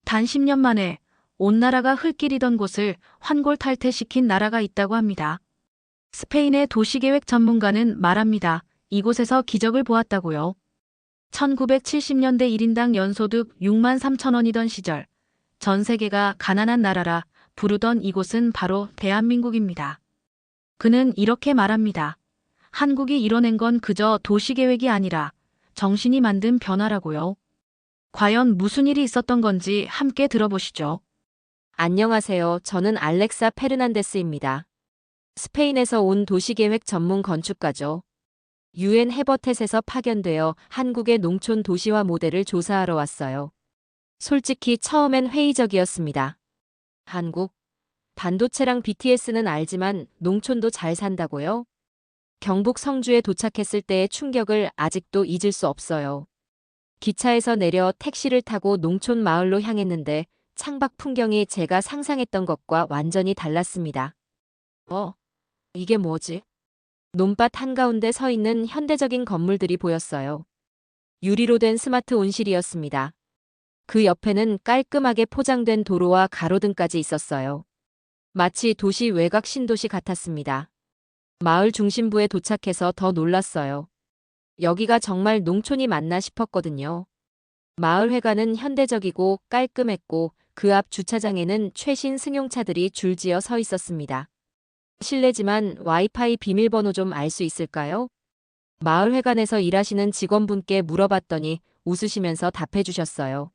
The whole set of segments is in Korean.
단 10년 만에 온 나라가 흙길이던 곳을 환골탈태시킨 나라가 있다고 합니다. 스페인의 도시계획 전문가는 말합니다. 이곳에서 기적을 보았다고요. 1970년대 1인당 연소득 6만 3천 원이던 시절, 전 세계가 가난한 나라라 부르던 이곳은 바로 대한민국입니다. 그는 이렇게 말합니다. 한국이 이뤄낸 건 그저 도시계획이 아니라 정신이 만든 변화라고요. 과연 무슨 일이 있었던 건지 함께 들어보시죠. 안녕하세요. 저는 알렉사 페르난데스입니다. 스페인에서 온 도시계획 전문 건축가죠. UN 해버텟에서 파견되어 한국의 농촌 도시화 모델을 조사하러 왔어요. 솔직히 처음엔 회의적이었습니다. 한국? 반도체랑 BTS는 알지만 농촌도 잘 산다고요? 경북 성주에 도착했을 때의 충격을 아직도 잊을 수 없어요. 기차에서 내려 택시를 타고 농촌 마을로 향했는데 창밖 풍경이 제가 상상했던 것과 완전히 달랐습니다. 이게 뭐지? 논밭 한가운데 서 있는 현대적인 건물들이 보였어요. 유리로 된 스마트 온실이었습니다. 그 옆에는 깔끔하게 포장된 도로와 가로등까지 있었어요. 마치 도시 외곽 신도시 같았습니다. 마을 중심부에 도착해서 더 놀랐어요. 여기가 정말 농촌이 맞나 싶었거든요. 마을 회관은 현대적이고 깔끔했고 그 앞 주차장에는 최신 승용차들이 줄지어 서 있었습니다. 실례지만 와이파이 비밀번호 좀 알 수 있을까요? 마을 회관에서 일하시는 직원분께 물어봤더니 웃으시면서 답해 주셨어요.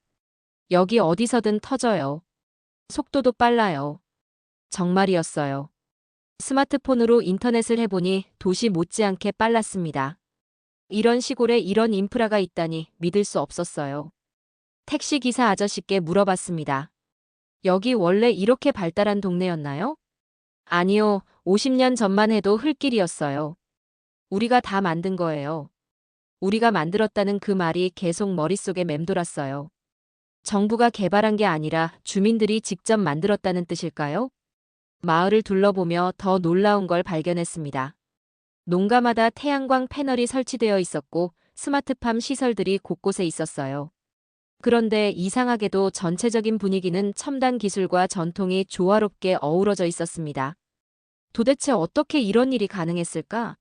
여기 어디서든 터져요. 속도도 빨라요. 정말이었어요. 스마트폰으로 인터넷을 해보니 도시 못지않게 빨랐습니다. 이런 시골에 이런 인프라가 있다니 믿을 수 없었어요. 택시기사 아저씨께 물어봤습니다. 여기 원래 이렇게 발달한 동네였나요? 아니요, 50년 전만 해도 흙길이었어요. 우리가 다 만든 거예요. 우리가 만들었다는 그 말이 계속 머릿속에 맴돌았어요. 정부가 개발한 게 아니라 주민들이 직접 만들었다는 뜻일까요? 마을을 둘러보며 더 놀라운 걸 발견했습니다. 농가마다 태양광 패널이 설치되어 있었고 스마트팜 시설들이 곳곳에 있었어요. 그런데 이상하게도 전체적인 분위기는 첨단 기술과 전통이 조화롭게 어우러져 있었습니다. 도대체 어떻게 이런 일이 가능했을까?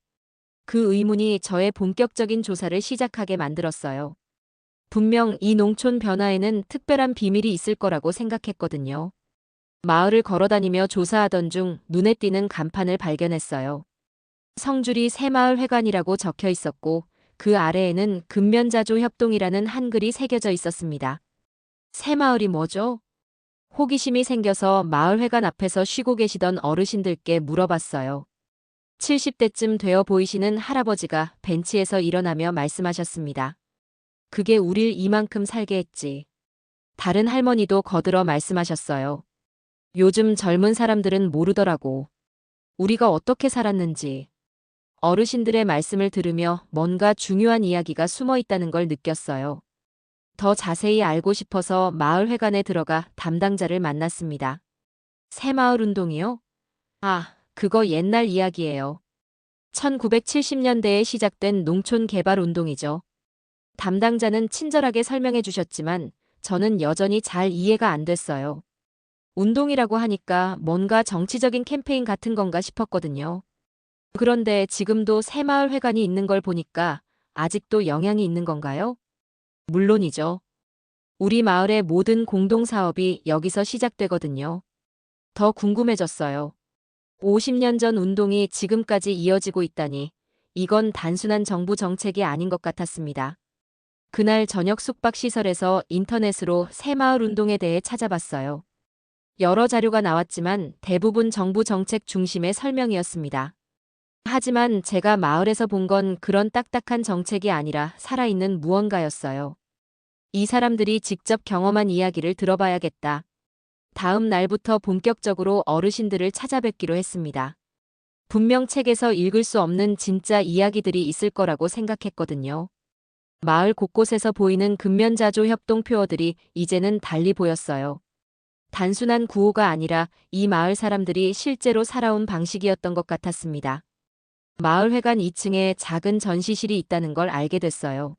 그 의문이 저의 본격적인 조사를 시작하게 만들었어요. 분명 이 농촌 변화에는 특별한 비밀이 있을 거라고 생각했거든요. 마을을 걸어다니며 조사하던 중 눈에 띄는 간판을 발견했어요. 성주리 새마을회관이라고 적혀 있었고 그 아래에는 근면자조 협동이라는 한글이 새겨져 있었습니다. 새마을이 뭐죠? 호기심이 생겨서 마을회관 앞에서 쉬고 계시던 어르신들께 물어봤어요. 70대쯤 되어 보이시는 할아버지가 벤치에서 일어나며 말씀하셨습니다. 그게 우릴 이만큼 살게 했지. 다른 할머니도 거들어 말씀하셨어요. 요즘 젊은 사람들은 모르더라고. 우리가 어떻게 살았는지. 어르신들의 말씀을 들으며 뭔가 중요한 이야기가 숨어 있다는 걸 느꼈어요. 더 자세히 알고 싶어서 마을회관에 들어가 담당자를 만났습니다. 새마을운동이요? 그거 옛날 이야기예요. 1970년대에 시작된 농촌개발운동이죠. 담당자는 친절하게 설명해 주셨지만 저는 여전히 잘 이해가 안 됐어요. 운동이라고 하니까 뭔가 정치적인 캠페인 같은 건가 싶었거든요. 그런데 지금도 새마을회관이 있는 걸 보니까 아직도 영향이 있는 건가요? 물론이죠. 우리 마을의 모든 공동사업이 여기서 시작되거든요. 더 궁금해졌어요. 50년 전 운동이 지금까지 이어지고 있다니 이건 단순한 정부 정책이 아닌 것 같았습니다. 그날 저녁 숙박시설에서 인터넷으로 새마을운동에 대해 찾아봤어요. 여러 자료가 나왔지만 대부분 정부 정책 중심의 설명이었습니다. 하지만 제가 마을에서 본 건 그런 딱딱한 정책이 아니라 살아있는 무언가였어요. 이 사람들이 직접 경험한 이야기를 들어봐야겠다. 다음 날부터 본격적으로 어르신들을 찾아뵙기로 했습니다. 분명 책에서 읽을 수 없는 진짜 이야기들이 있을 거라고 생각했거든요. 마을 곳곳에서 보이는 근면자조 협동 표어들이 이제는 달리 보였어요. 단순한 구호가 아니라 이 마을 사람들이 실제로 살아온 방식이었던 것 같았습니다. 마을회관 2층에 작은 전시실이 있다는 걸 알게 됐어요.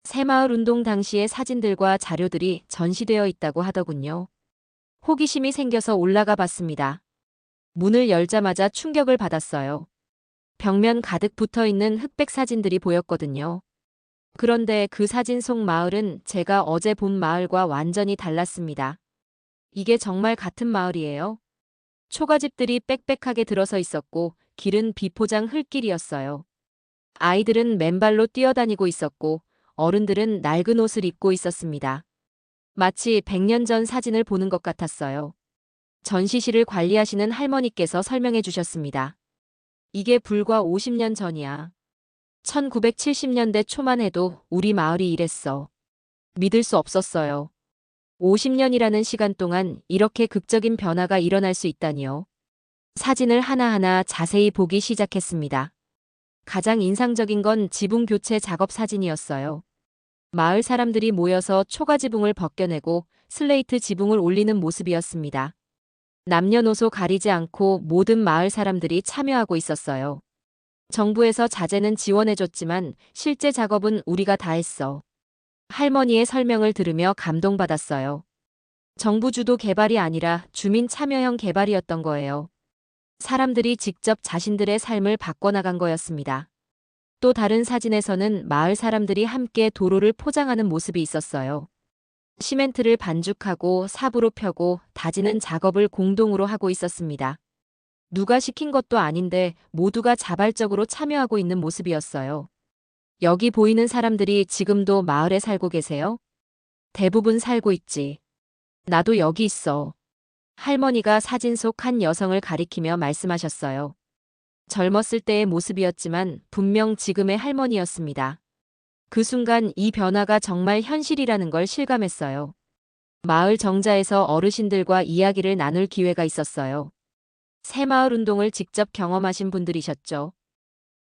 새마을 운동 당시의 사진들과 자료들이 전시되어 있다고 하더군요. 호기심이 생겨서 올라가 봤습니다. 문을 열자마자 충격을 받았어요. 벽면 가득 붙어 있는 흑백 사진들이 보였거든요. 그런데 그 사진 속 마을은 제가 어제 본 마을과 완전히 달랐습니다. 이게 정말 같은 마을이에요? 초가집들이 빽빽하게 들어서 있었고 길은 비포장 흙길이었어요. 아이들은 맨발로 뛰어다니고 있었고 어른들은 낡은 옷을 입고 있었습니다. 마치 100년 전 사진을 보는 것 같았어요. 전시실을 관리하시는 할머니께서 설명해 주셨습니다. 이게 불과 50년 전이야. 1970년대 초만 해도 우리 마을이 이랬어. 믿을 수 없었어요. 50년이라는 시간 동안 이렇게 극적인 변화가 일어날 수 있다니요. 사진을 하나하나 자세히 보기 시작했습니다. 가장 인상적인 건 지붕 교체 작업 사진이었어요. 마을 사람들이 모여서 초가 지붕을 벗겨내고 슬레이트 지붕을 올리는 모습이었습니다. 남녀노소 가리지 않고 모든 마을 사람들이 참여하고 있었어요. 정부에서 자재는 지원해줬지만 실제 작업은 우리가 다 했어. 할머니의 설명을 들으며 감동받았어요. 정부 주도 개발이 아니라 주민 참여형 개발이었던 거예요. 사람들이 직접 자신들의 삶을 바꿔나간 거였습니다. 또 다른 사진에서는 마을 사람들이 함께 도로를 포장하는 모습이 있었어요. 시멘트를 반죽하고 삽으로 펴고 다지는 작업을 공동으로 하고 있었습니다. 누가 시킨 것도 아닌데 모두가 자발적으로 참여하고 있는 모습이었어요. 여기 보이는 사람들이 지금도 마을에 살고 계세요? 대부분 살고 있지. 나도 여기 있어. 할머니가 사진 속 한 여성을 가리키며 말씀하셨어요. 젊었을 때의 모습이었지만 분명 지금의 할머니였습니다. 그 순간 이 변화가 정말 현실이라는 걸 실감했어요. 마을 정자에서 어르신들과 이야기를 나눌 기회가 있었어요. 새마을 운동을 직접 경험하신 분들이셨죠.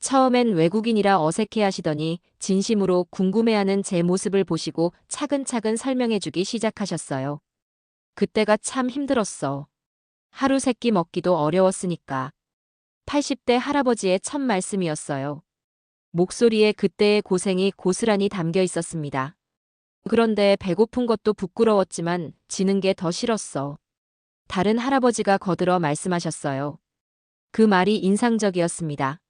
처음엔 외국인이라 어색해 하시더니 진심으로 궁금해하는 제 모습을 보시고 차근차근 설명해주기 시작하셨어요. 그때가 참 힘들었어. 하루 세끼 먹기도 어려웠으니까. 80대 할아버지의 첫 말씀이었어요. 목소리에 그때의 고생이 고스란히 담겨 있었습니다. 그런데 배고픈 것도 부끄러웠지만 지는 게 더 싫었어. 다른 할아버지가 거들어 말씀하셨어요. 그 말이 인상적이었습니다.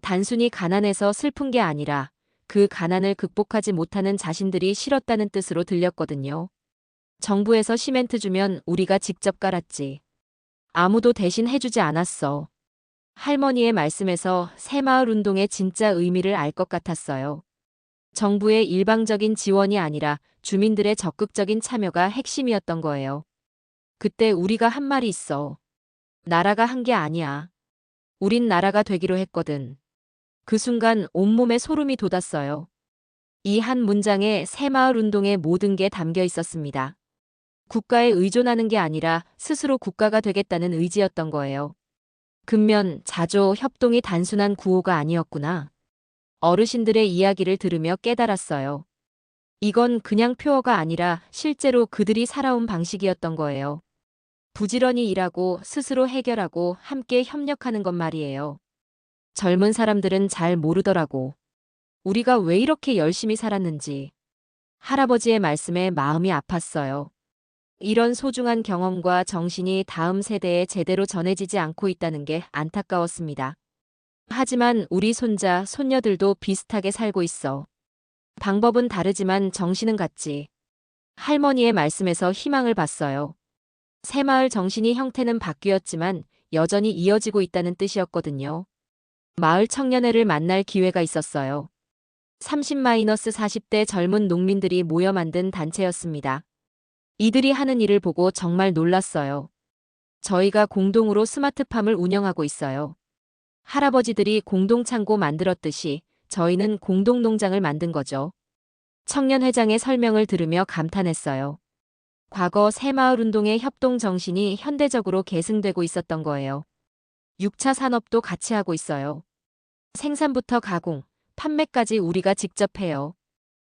단순히 가난해서 슬픈 게 아니라 그 가난을 극복하지 못하는 자신들이 싫었다는 뜻으로 들렸거든요. 정부에서 시멘트 주면 우리가 직접 깔았지. 아무도 대신 해주지 않았어. 할머니의 말씀에서 새마을 운동의 진짜 의미를 알 것 같았어요. 정부의 일방적인 지원이 아니라 주민들의 적극적인 참여가 핵심이었던 거예요. 그때 우리가 한 말이 있어. 나라가 한 게 아니야. 우린 나라가 되기로 했거든. 그 순간 온몸에 소름이 돋았어요. 이 한 문장에 새마을 운동의 모든 게 담겨 있었습니다. 국가에 의존하는 게 아니라 스스로 국가가 되겠다는 의지였던 거예요. 근면, 자조, 협동이 단순한 구호가 아니었구나. 어르신들의 이야기를 들으며 깨달았어요. 이건 그냥 표어가 아니라 실제로 그들이 살아온 방식이었던 거예요. 부지런히 일하고 스스로 해결하고 함께 협력하는 것 말이에요. 젊은 사람들은 잘 모르더라고. 우리가 왜 이렇게 열심히 살았는지. 할아버지의 말씀에 마음이 아팠어요. 이런 소중한 경험과 정신이 다음 세대에 제대로 전해지지 않고 있다는 게 안타까웠습니다. 하지만 우리 손자, 손녀들도 비슷하게 살고 있어. 방법은 다르지만 정신은 같지. 할머니의 말씀에서 희망을 봤어요. 새마을 정신이 형태는 바뀌었지만 여전히 이어지고 있다는 뜻이었거든요. 마을 청년회를 만날 기회가 있었어요. 30-40대 젊은 농민들이 모여 만든 단체였습니다. 이들이 하는 일을 보고 정말 놀랐어요. 저희가 공동으로 스마트팜을 운영하고 있어요. 할아버지들이 공동창고 만들었듯이 저희는 공동농장을 만든 거죠. 청년회장의 설명을 들으며 감탄했어요. 과거 새마을 운동의 협동 정신이 현대적으로 계승되고 있었던 거예요. 6차 산업도 같이 하고 있어요. 생산부터 가공, 판매까지 우리가 직접 해요.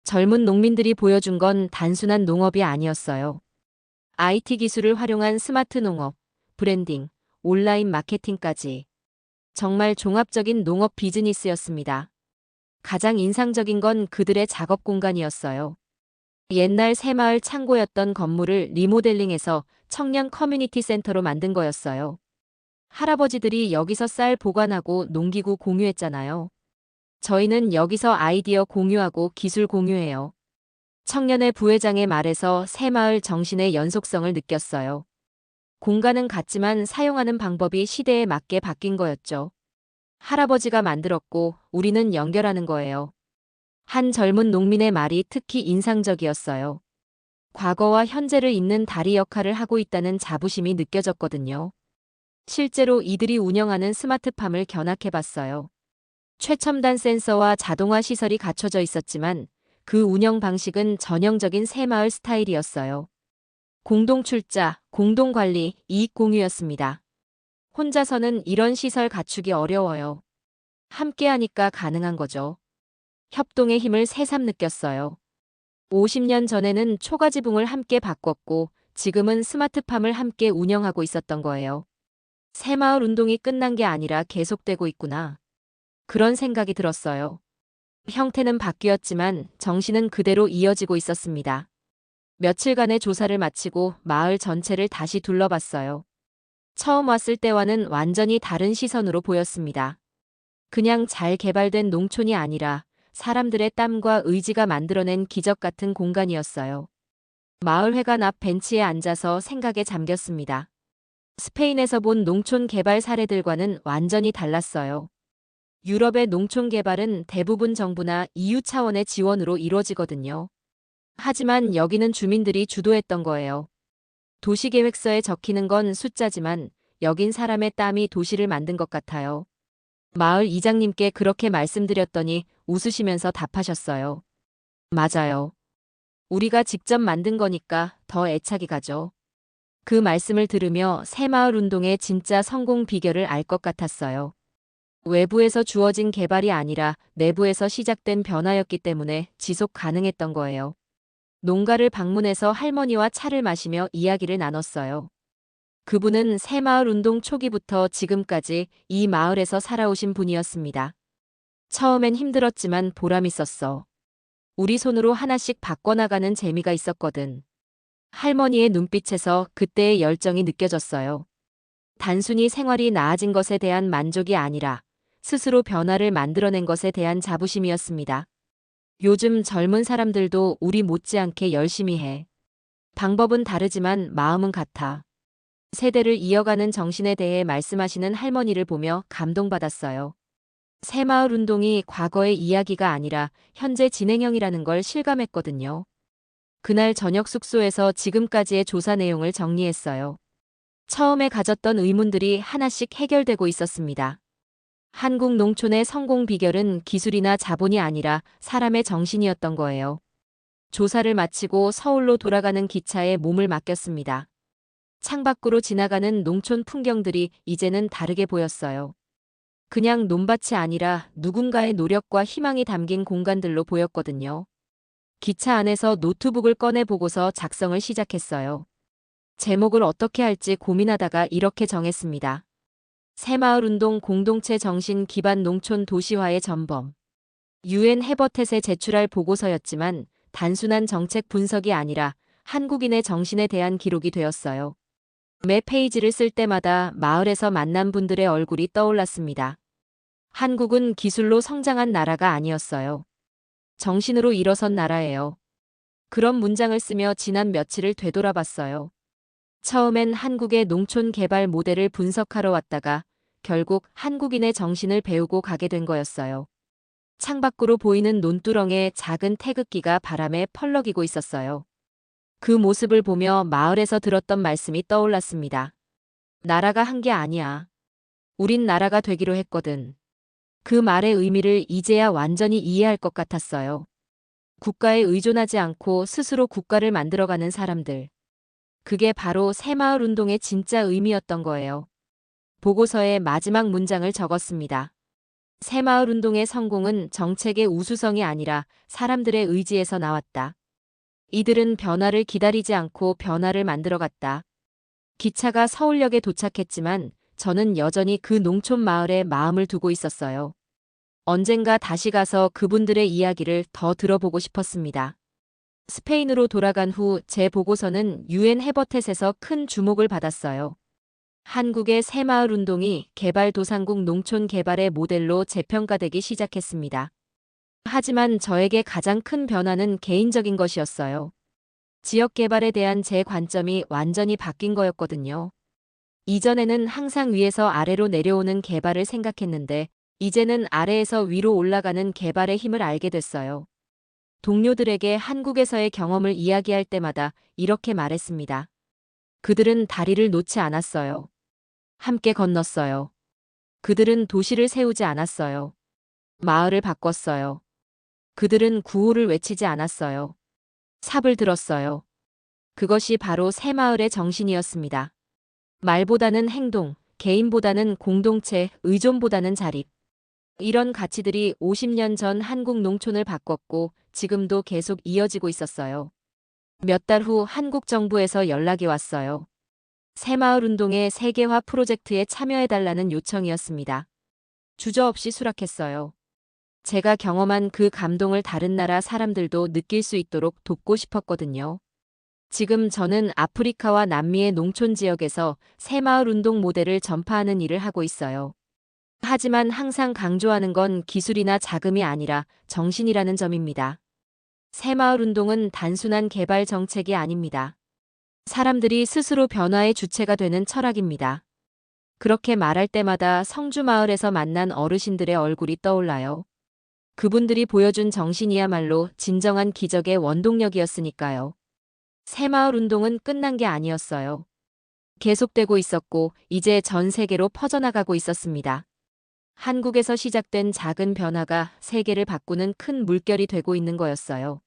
젊은 농민들이 보여준 건 단순한 농업이 아니었어요. IT 기술을 활용한 스마트 농업, 브랜딩, 온라인 마케팅까지. 정말 종합적인 농업 비즈니스였습니다. 가장 인상적인 건 그들의 작업 공간이었어요. 옛날 새마을 창고였던 건물을 리모델링해서 청년 커뮤니티 센터로 만든 거였어요. 할아버지들이 여기서 쌀 보관하고 농기구 공유했잖아요. 저희는 여기서 아이디어 공유하고 기술 공유해요. 청년의 부회장의 말에서 새마을 정신의 연속성을 느꼈어요. 공간은 같지만 사용하는 방법이 시대에 맞게 바뀐 거였죠. 할아버지가 만들었고 우리는 연결하는 거예요. 한 젊은 농민의 말이 특히 인상적이었어요. 과거와 현재를 잇는 다리 역할을 하고 있다는 자부심이 느껴졌거든요. 실제로 이들이 운영하는 스마트팜을 견학해봤어요. 최첨단 센서와 자동화 시설이 갖춰져 있었지만 그 운영 방식은 전형적인 새마을 스타일이었어요. 공동 출자, 공동 관리, 이익 공유였습니다. 혼자서는 이런 시설 갖추기 어려워요. 함께하니까 가능한 거죠. 협동의 힘을 새삼 느꼈어요. 50년 전에는 초가지붕을 함께 바꿨고 지금은 스마트팜을 함께 운영하고 있었던 거예요. 새마을 운동이 끝난 게 아니라 계속되고 있구나. 그런 생각이 들었어요. 형태는 바뀌었지만 정신은 그대로 이어지고 있었습니다. 며칠간의 조사를 마치고 마을 전체를 다시 둘러봤어요. 처음 왔을 때와는 완전히 다른 시선으로 보였습니다. 그냥 잘 개발된 농촌이 아니라 사람들의 땀과 의지가 만들어낸 기적 같은 공간이었어요. 마을회관 앞 벤치에 앉아서 생각에 잠겼습니다. 스페인에서 본 농촌 개발 사례들과는 완전히 달랐어요. 유럽의 농촌 개발은 대부분 정부나 EU 차원의 지원으로 이루어지거든요. 하지만 여기는 주민들이 주도했던 거예요. 도시계획서에 적히는 건 숫자지만 여긴 사람의 땀이 도시를 만든 것 같아요. 마을 이장님께 그렇게 말씀드렸더니 웃으시면서 답하셨어요. 맞아요. 우리가 직접 만든 거니까 더 애착이 가죠. 그 말씀을 들으며 새마을 운동의 진짜 성공 비결을 알 것 같았어요. 외부에서 주어진 개발이 아니라 내부에서 시작된 변화였기 때문에 지속 가능했던 거예요. 농가를 방문해서 할머니와 차를 마시며 이야기를 나눴어요. 그분은 새마을 운동 초기부터 지금까지 이 마을에서 살아오신 분이었습니다. 처음엔 힘들었지만 보람 있었어. 우리 손으로 하나씩 바꿔나가는 재미가 있었거든. 할머니의 눈빛에서 그때의 열정이 느껴졌어요. 단순히 생활이 나아진 것에 대한 만족이 아니라 스스로 변화를 만들어낸 것에 대한 자부심이었습니다. 요즘 젊은 사람들도 우리 못지않게 열심히 해. 방법은 다르지만 마음은 같아. 세대를 이어가는 정신에 대해 말씀하시는 할머니를 보며 감동받았어요. 새마을 운동이 과거의 이야기가 아니라 현재 진행형이라는 걸 실감했거든요. 그날 저녁 숙소에서 지금까지의 조사 내용을 정리했어요. 처음에 가졌던 의문들이 하나씩 해결되고 있었습니다. 한국 농촌의 성공 비결은 기술이나 자본이 아니라 사람의 정신이었던 거예요. 조사를 마치고 서울로 돌아가는 기차에 몸을 맡겼습니다. 창밖으로 지나가는 농촌 풍경들이 이제는 다르게 보였어요. 그냥 논밭이 아니라 누군가의 노력과 희망이 담긴 공간들로 보였거든요. 기차 안에서 노트북을 꺼내 보고서 작성을 시작했어요. 제목을 어떻게 할지 고민하다가 이렇게 정했습니다. 새마을 운동 공동체 정신 기반 농촌 도시화의 전범. UN 해버텟에 제출할 보고서였지만 단순한 정책 분석이 아니라 한국인의 정신에 대한 기록이 되었어요. 매 페이지를 쓸 때마다 마을에서 만난 분들의 얼굴이 떠올랐습니다. 한국은 기술로 성장한 나라가 아니었어요. 정신으로 일어선 나라예요. 그런 문장을 쓰며 지난 며칠을 되돌아봤어요. 처음엔 한국의 농촌 개발 모델을 분석하러 왔다가 결국 한국인의 정신을 배우고 가게 된 거였어요. 창밖으로 보이는 논두렁에 작은 태극기가 바람에 펄럭이고 있었어요. 그 모습을 보며 마을에서 들었던 말씀이 떠올랐습니다. 나라가 한 게 아니야. 우린 나라가 되기로 했거든. 그 말의 의미를 이제야 완전히 이해할 것 같았어요. 국가에 의존하지 않고 스스로 국가를 만들어가는 사람들. 그게 바로 새마을 운동의 진짜 의미였던 거예요. 보고서의 마지막 문장을 적었습니다. 새마을 운동의 성공은 정책의 우수성이 아니라 사람들의 의지에서 나왔다. 이들은 변화를 기다리지 않고 변화를 만들어갔다. 기차가 서울역에 도착했지만 저는 여전히 그 농촌 마을에 마음을 두고 있었어요. 언젠가 다시 가서 그분들의 이야기를 더 들어보고 싶었습니다. 스페인으로 돌아간 후 제 보고서는 유엔 해버텟에서 큰 주목을 받았어요. 한국의 새마을 운동이 개발도상국 농촌 개발의 모델로 재평가되기 시작했습니다. 하지만 저에게 가장 큰 변화는 개인적인 것이었어요. 지역 개발에 대한 제 관점이 완전히 바뀐 거였거든요. 이전에는 항상 위에서 아래로 내려오는 개발을 생각했는데, 이제는 아래에서 위로 올라가는 개발의 힘을 알게 됐어요. 동료들에게 한국에서의 경험을 이야기할 때마다 이렇게 말했습니다. 그들은 다리를 놓지 않았어요. 함께 건넜어요. 그들은 도시를 세우지 않았어요. 마을을 바꿨어요. 그들은 구호를 외치지 않았어요. 삽을 들었어요. 그것이 바로 새마을의 정신이었습니다. 말보다는 행동, 개인보다는 공동체, 의존보다는 자립. 이런 가치들이 50년 전 한국 농촌을 바꿨고 지금도 계속 이어지고 있었어요. 몇 달 후 한국 정부에서 연락이 왔어요. 새마을 운동의 세계화 프로젝트에 참여해달라는 요청이었습니다. 주저없이 수락했어요. 제가 경험한 그 감동을 다른 나라 사람들도 느낄 수 있도록 돕고 싶었거든요. 지금 저는 아프리카와 남미의 농촌 지역에서 새마을 운동 모델을 전파하는 일을 하고 있어요. 하지만 항상 강조하는 건 기술이나 자금이 아니라 정신이라는 점입니다. 새마을 운동은 단순한 개발 정책이 아닙니다. 사람들이 스스로 변화의 주체가 되는 철학입니다. 그렇게 말할 때마다 성주마을에서 만난 어르신들의 얼굴이 떠올라요. 그분들이 보여준 정신이야말로 진정한 기적의 원동력이었으니까요. 새마을 운동은 끝난 게 아니었어요. 계속되고 있었고 이제 전 세계로 퍼져나가고 있었습니다. 한국에서 시작된 작은 변화가 세계를 바꾸는 큰 물결이 되고 있는 거였어요.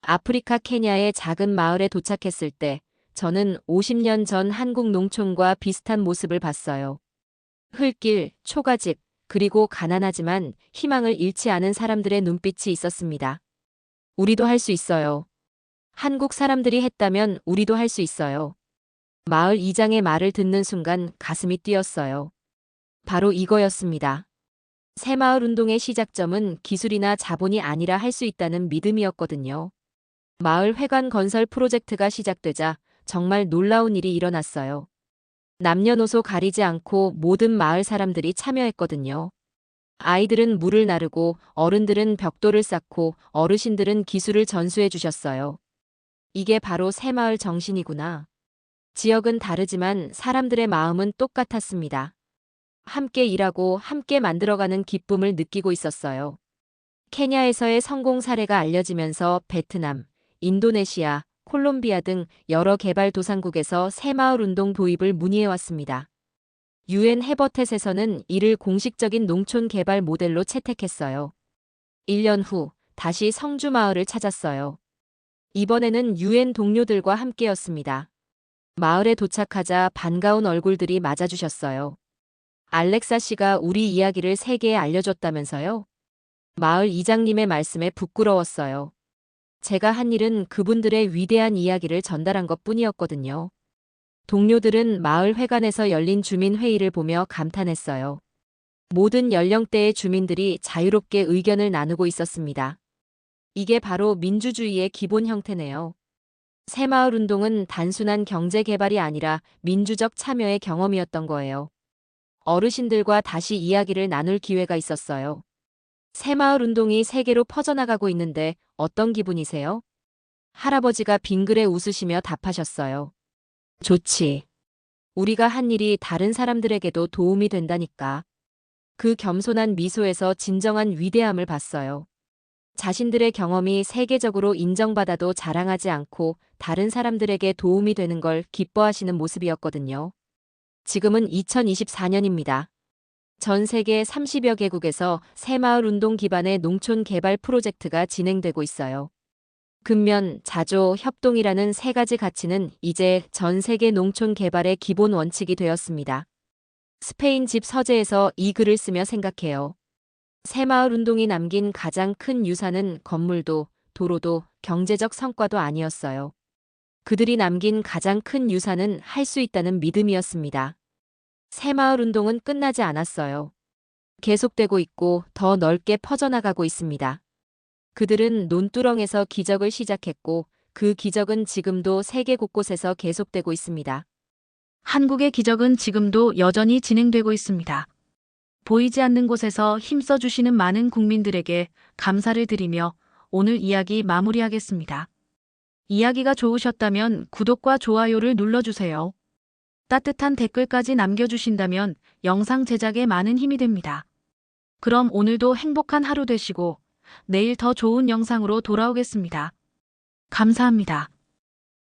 아프리카 케냐의 작은 마을에 도착했을 때 저는 50년 전 한국 농촌과 비슷한 모습을 봤어요. 흙길, 초가집, 그리고 가난하지만 희망을 잃지 않은 사람들의 눈빛이 있었습니다. 우리도 할 수 있어요. 한국 사람들이 했다면 우리도 할 수 있어요. 마을 이장의 말을 듣는 순간 가슴이 뛰었어요. 바로 이거였습니다. 새마을 운동의 시작점은 기술이나 자본이 아니라 할 수 있다는 믿음이었거든요. 마을 회관 건설 프로젝트가 시작되자 정말 놀라운 일이 일어났어요. 남녀노소 가리지 않고 모든 마을 사람들이 참여했거든요. 아이들은 물을 나르고 어른들은 벽돌을 쌓고 어르신들은 기술을 전수해 주셨어요. 이게 바로 새마을 정신이구나. 지역은 다르지만 사람들의 마음은 똑같았습니다. 함께 일하고 함께 만들어가는 기쁨을 느끼고 있었어요. 케냐에서의 성공 사례가 알려지면서 베트남, 인도네시아, 콜롬비아 등 여러 개발도상국에서 새마을 운동 도입을 문의해왔습니다. 유엔 해버텟에서는 이를 공식적인 농촌 개발 모델로 채택했어요. 1년 후 다시 성주마을을 찾았어요. 이번에는 유엔 동료들과 함께였습니다. 마을에 도착하자 반가운 얼굴들이 맞아주셨어요. 알렉사 씨가 우리 이야기를 세계에 알려줬다면서요? 마을 이장님의 말씀에 부끄러웠어요. 제가 한 일은 그분들의 위대한 이야기를 전달한 것뿐이었거든요. 동료들은 마을 회관에서 열린 주민 회의를 보며 감탄했어요. 모든 연령대의 주민들이 자유롭게 의견을 나누고 있었습니다. 이게 바로 민주주의의 기본 형태네요. 새마을 운동은 단순한 경제 개발이 아니라 민주적 참여의 경험이었던 거예요. 어르신들과 다시 이야기를 나눌 기회가 있었어요. 새마을 운동이 세계로 퍼져나가고 있는데 어떤 기분이세요? 할아버지가 빙그레 웃으시며 답하셨어요. 좋지. 우리가 한 일이 다른 사람들에게도 도움이 된다니까. 그 겸손한 미소에서 진정한 위대함을 봤어요. 자신들의 경험이 세계적으로 인정받아도 자랑하지 않고 다른 사람들에게 도움이 되는 걸 기뻐하시는 모습이었거든요. 지금은 2024년입니다. 전 세계 30여 개국에서 새마을 운동 기반의 농촌 개발 프로젝트가 진행되고 있어요. 근면, 자조, 협동이라는 세 가지 가치는 이제 전 세계 농촌 개발의 기본 원칙이 되었습니다. 스페인 집 서재에서 이 글을 쓰며 생각해요. 새마을 운동이 남긴 가장 큰 유산은 건물도, 도로도, 경제적 성과도 아니었어요. 그들이 남긴 가장 큰 유산은 할 수 있다는 믿음이었습니다. 새마을 운동은 끝나지 않았어요. 계속되고 있고 더 넓게 퍼져나가고 있습니다. 그들은 논두렁에서 기적을 시작했고 그 기적은 지금도 세계 곳곳에서 계속되고 있습니다. 한국의 기적은 지금도 여전히 진행되고 있습니다. 보이지 않는 곳에서 힘써 주시는 많은 국민들에게 감사를 드리며 오늘 이야기 마무리하겠습니다. 이야기가 좋으셨다면 구독과 좋아요를 눌러주세요. 따뜻한 댓글까지 남겨주신다면 영상 제작에 많은 힘이 됩니다. 그럼 오늘도 행복한 하루 되시고 내일 더 좋은 영상으로 돌아오겠습니다. 감사합니다.